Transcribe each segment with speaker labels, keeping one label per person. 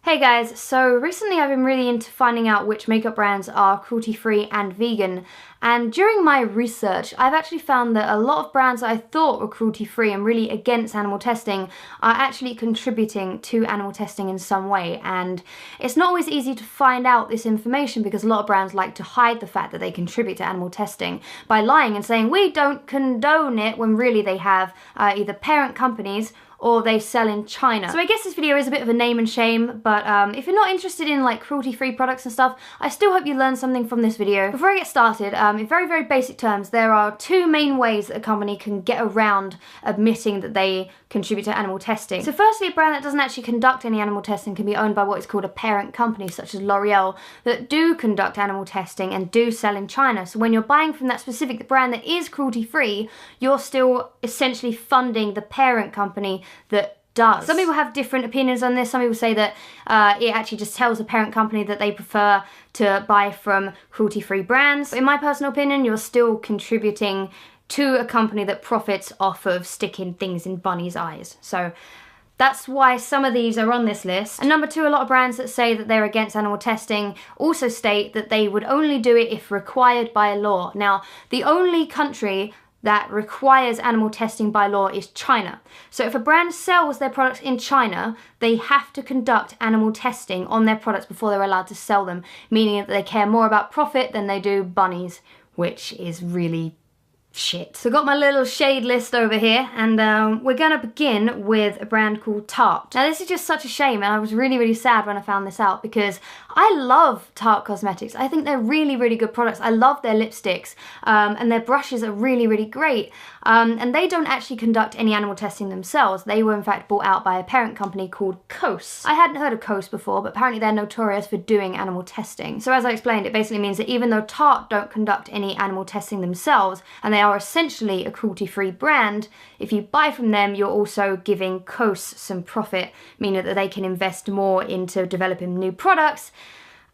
Speaker 1: Hey guys, so recently I've been really into finding out which makeup brands are cruelty-free and vegan, and during my research I've actually found that a lot of brands that I thought were cruelty-free and really against animal testing are actually contributing to animal testing in some way. And it's not always easy to find out this information because a lot of brands like to hide the fact that they contribute to animal testing by lying and saying we don't condone it, when really they have either parent companies or they sell in China. So I guess this video is a bit of a name and shame, but if you're not interested in like cruelty-free products and stuff, I still hope you learn something from this video. Before I get started, in very, very basic terms, there are two main ways that a company can get around admitting that they contribute to animal testing. So firstly, a brand that doesn't actually conduct any animal testing can be owned by what is called a parent company, such as L'Oreal, that do conduct animal testing and do sell in China. So when you're buying from that specific brand that is cruelty-free, you're still essentially funding the parent company that does. Some people have different opinions on this. Some people say that it actually just tells the parent company that they prefer to buy from cruelty-free brands. But in my personal opinion, you're still contributing to a company that profits off of sticking things in bunnies' eyes. So that's why some of these are on this list. And number two, a lot of brands that say that they're against animal testing also state that they would only do it if required by law. Now, the only country that requires animal testing by law is China. So if a brand sells their products in China, they have to conduct animal testing on their products before they're allowed to sell them, meaning that they care more about profit than they do bunnies, which is really shit. So got my little shade list over here, and we're gonna begin with a brand called Tarte. Now this is just such a shame, and I was really, really sad when I found this out because I love Tarte cosmetics. I think they're really, really good products. I love their lipsticks, and their brushes are really, really great. And they don't actually conduct any animal testing themselves. They were in fact bought out by a parent company called Coast. I hadn't heard of Coast before, but apparently they're notorious for doing animal testing. So as I explained, it basically means that even though Tarte don't conduct any animal testing themselves, and they are essentially a cruelty-free brand, if you buy from them, you're also giving Coast some profit, meaning that they can invest more into developing new products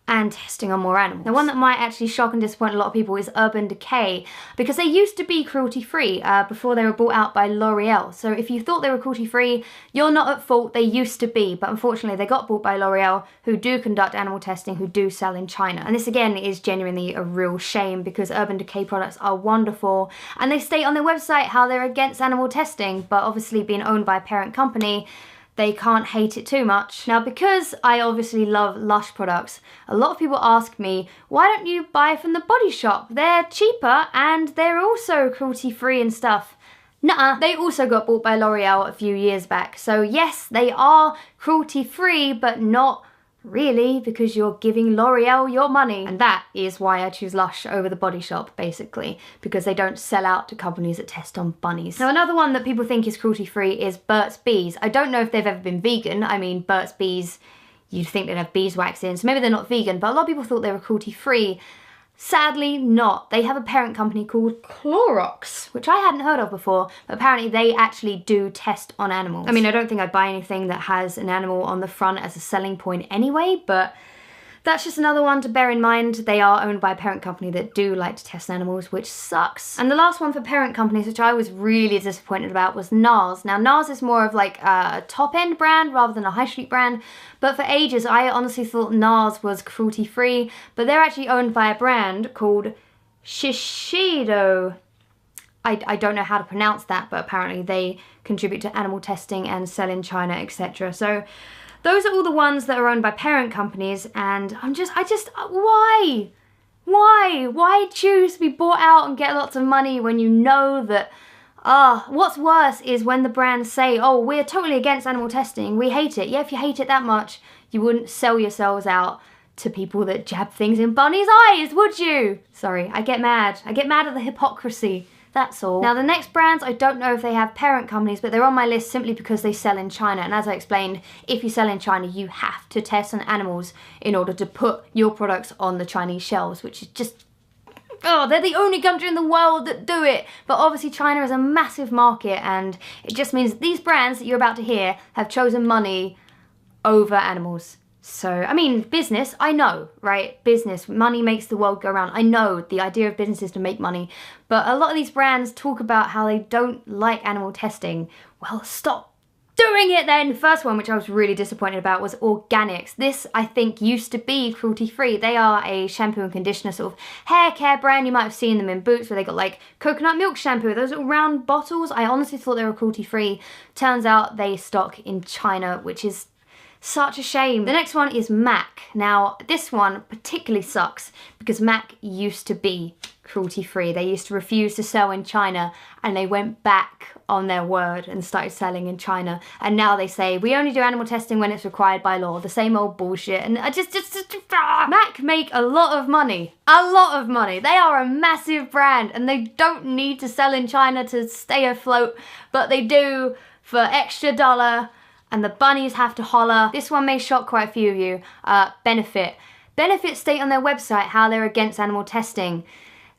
Speaker 1: and testing on more animals. Now, one that might actually shock and disappoint a lot of people is Urban Decay, because they used to be cruelty-free before they were bought out by L'Oreal. So if you thought they were cruelty-free, you're not at fault. They used to be, but unfortunately they got bought by L'Oreal, who do conduct animal testing, who do sell in China. And this again is genuinely a real shame because Urban Decay products are wonderful, and they state on their website how they're against animal testing, but obviously being owned by a parent company, they can't hate it too much. Now, because I obviously love Lush products, a lot of people ask me, why don't you buy from the Body Shop? They're cheaper and they're also cruelty-free and stuff. Nuh-uh. They also got bought by L'Oreal a few years back. So yes, they are cruelty-free, but not really, because you're giving L'Oreal your money. And that is why I choose Lush over the Body Shop, basically, because they don't sell out to companies that test on bunnies. Now, another one that people think is cruelty-free is Burt's Bees. I don't know if they've ever been vegan. I mean, Burt's Bees, you'd think they'd have beeswax in, so maybe they're not vegan, but a lot of people thought they were cruelty-free. Sadly not. They have a parent company called Clorox, which I hadn't heard of before, but apparently they actually do test on animals. I mean, I don't think I'd buy anything that has an animal on the front as a selling point anyway, but that's just another one to bear in mind. They are owned by a parent company that do like to test animals, which sucks. And the last one for parent companies, which I was really disappointed about, was NARS. Now, NARS is more of like a top-end brand rather than a high street brand, but for ages I honestly thought NARS was cruelty-free, but they're actually owned by a brand called Shiseido. I don't know how to pronounce that, but apparently they contribute to animal testing and sell in China, etc. So those are all the ones that are owned by parent companies, and why? Why choose to be bought out and get lots of money when you know that, what's worse is when the brands say, oh, we're totally against animal testing, we hate it. Yeah, if you hate it that much, you wouldn't sell yourselves out to people that jab things in bunnies' eyes, would you? Sorry, I get mad. I get mad at the hypocrisy. That's all. Now, the next brands, I don't know if they have parent companies, but they're on my list simply because they sell in China. And as I explained, if you sell in China, you have to test on animals in order to put your products on the Chinese shelves, which is just, they're the only country in the world that do it. But obviously China is a massive market, and it just means that these brands that you're about to hear have chosen money over animals. So, I mean, business, I know, right? Business, money makes the world go round. I know the idea of business is to make money, but a lot of these brands talk about how they don't like animal testing. Well, stop doing doing it then. The first one, which I was really disappointed about, was Organics. This, I think, used to be cruelty-free. They are a shampoo and conditioner sort of hair care brand. You might have seen them in Boots where they got like coconut milk shampoo, those little round bottles. I honestly thought they were cruelty-free. Turns out they stock in China, which is such a shame. The next one is MAC. Now, this one particularly sucks because MAC used to be cruelty-free. They used to refuse to sell in China and they went back on their word and started selling in China. And now they say, we only do animal testing when it's required by law. The same old bullshit. And MAC make a lot of money. A lot of money. They are a massive brand and they don't need to sell in China to stay afloat, but they do for extra dollar. And the bunnies have to holler. This one may shock quite a few of you. Benefit. Benefit state on their website how they're against animal testing.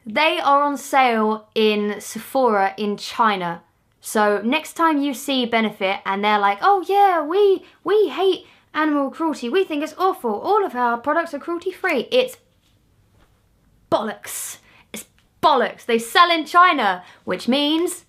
Speaker 1: They are on sale in Sephora in China. So next time you see Benefit and they're like, oh yeah, we hate animal cruelty. We think it's awful. All of our products are cruelty free. It's bollocks. It's bollocks. They sell in China, which means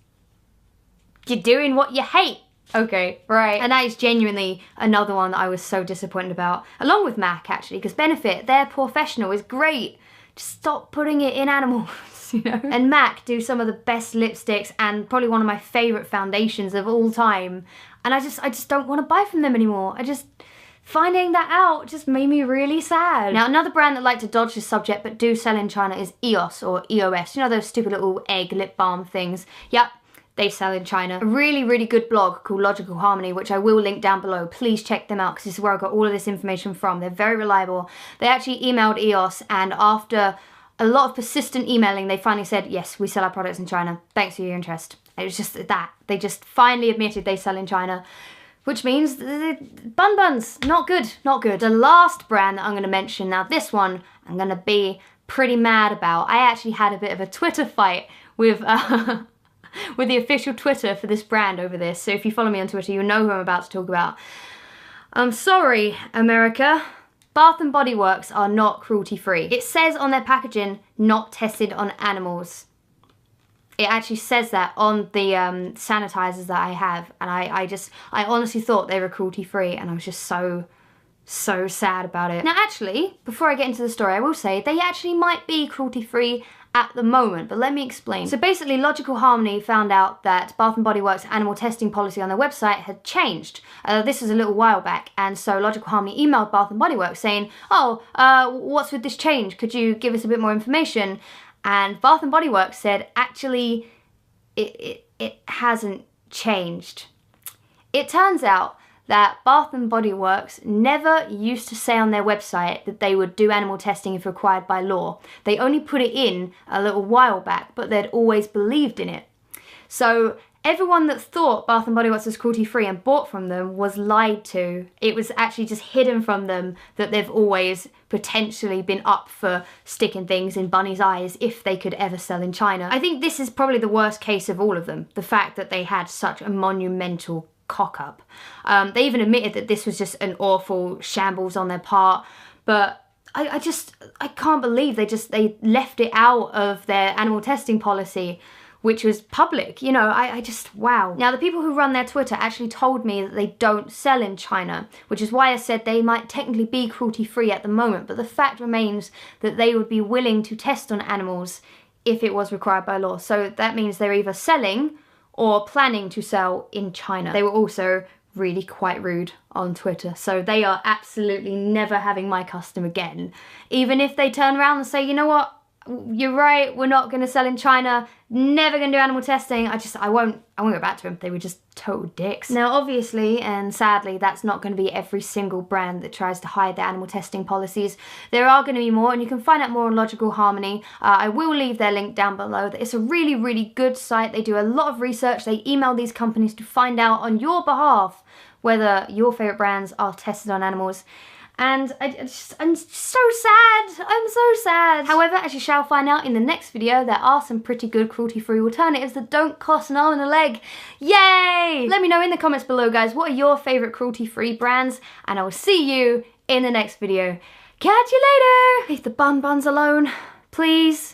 Speaker 1: you're doing what you hate. Okay, right. And that is genuinely another one that I was so disappointed about. Along with MAC, actually, because Benefit, their professional is great. Just stop putting it in animals, you know? And MAC do some of the best lipsticks and probably one of my favourite foundations of all time. And I just don't want to buy from them anymore. Finding that out just made me really sad. Now, another brand that like to dodge this subject but do sell in China is EOS or EOS. You know those stupid little egg lip balm things? Yep. They sell in China. A really, really good blog called Logical Harmony, which I will link down below. Please check them out because this is where I got all of this information from. They're very reliable. They actually emailed EOS and after a lot of persistent emailing, they finally said, yes, we sell our products in China. Thanks for your interest. It was just that. They just finally admitted they sell in China, which means Bun Buns, not good, not good. The last brand that I'm going to mention, now this one I'm going to be pretty mad about. I actually had a bit of a Twitter fight with with the official Twitter for this brand over this. So if you follow me on Twitter, you'll know who I'm about to talk about. I'm sorry, America. Bath & Body Works are not cruelty-free. It says on their packaging, not tested on animals. It actually says that on the sanitizers that I have. And I honestly thought they were cruelty-free and I was just so sad about it. Now actually, before I get into the story, I will say they actually might be cruelty-free at the moment, but let me explain. So basically, Logical Harmony found out that Bath & Body Works' animal testing policy on their website had changed. This was a little while back, and so Logical Harmony emailed Bath & Body Works saying, oh, what's with this change? Could you give us a bit more information? And Bath & Body Works said, actually, it hasn't changed. It turns out that Bath & Body Works never used to say on their website that they would do animal testing if required by law. They only put it in a little while back, but they'd always believed in it. So everyone that thought Bath & Body Works was cruelty-free and bought from them was lied to. It was actually just hidden from them that they've always potentially been up for sticking things in bunnies' eyes if they could ever sell in China. I think this is probably the worst case of all of them, the fact that they had such a monumental cock up. They even admitted that this was just an awful shambles on their part, but I can't believe they left it out of their animal testing policy, which was public. You know, wow. Now the people who run their Twitter actually told me that they don't sell in China, which is why I said they might technically be cruelty free at the moment, but the fact remains that they would be willing to test on animals if it was required by law. So that means they're either selling or planning to sell in China. They were also really quite rude on Twitter, so they are absolutely never having my custom again. Even if they turn around and say, you know what, you're right, we're not going to sell in China, never going to do animal testing, I won't go back to them. They were just total dicks. Now obviously and sadly that's not going to be every single brand that tries to hide their animal testing policies. There are going to be more, and you can find out more on Logical Harmony. I will leave their link down below. It's a really, really good site. They do a lot of research. They email these companies to find out on your behalf whether your favourite brands are tested on animals. And I'm so sad. I'm so sad. However, as you shall find out in the next video, there are some pretty good cruelty-free alternatives that don't cost an arm and a leg. Yay! Let me know in the comments below, guys, what are your favourite cruelty-free brands? And I will see you in the next video. Catch you later! Leave the bun buns alone, please.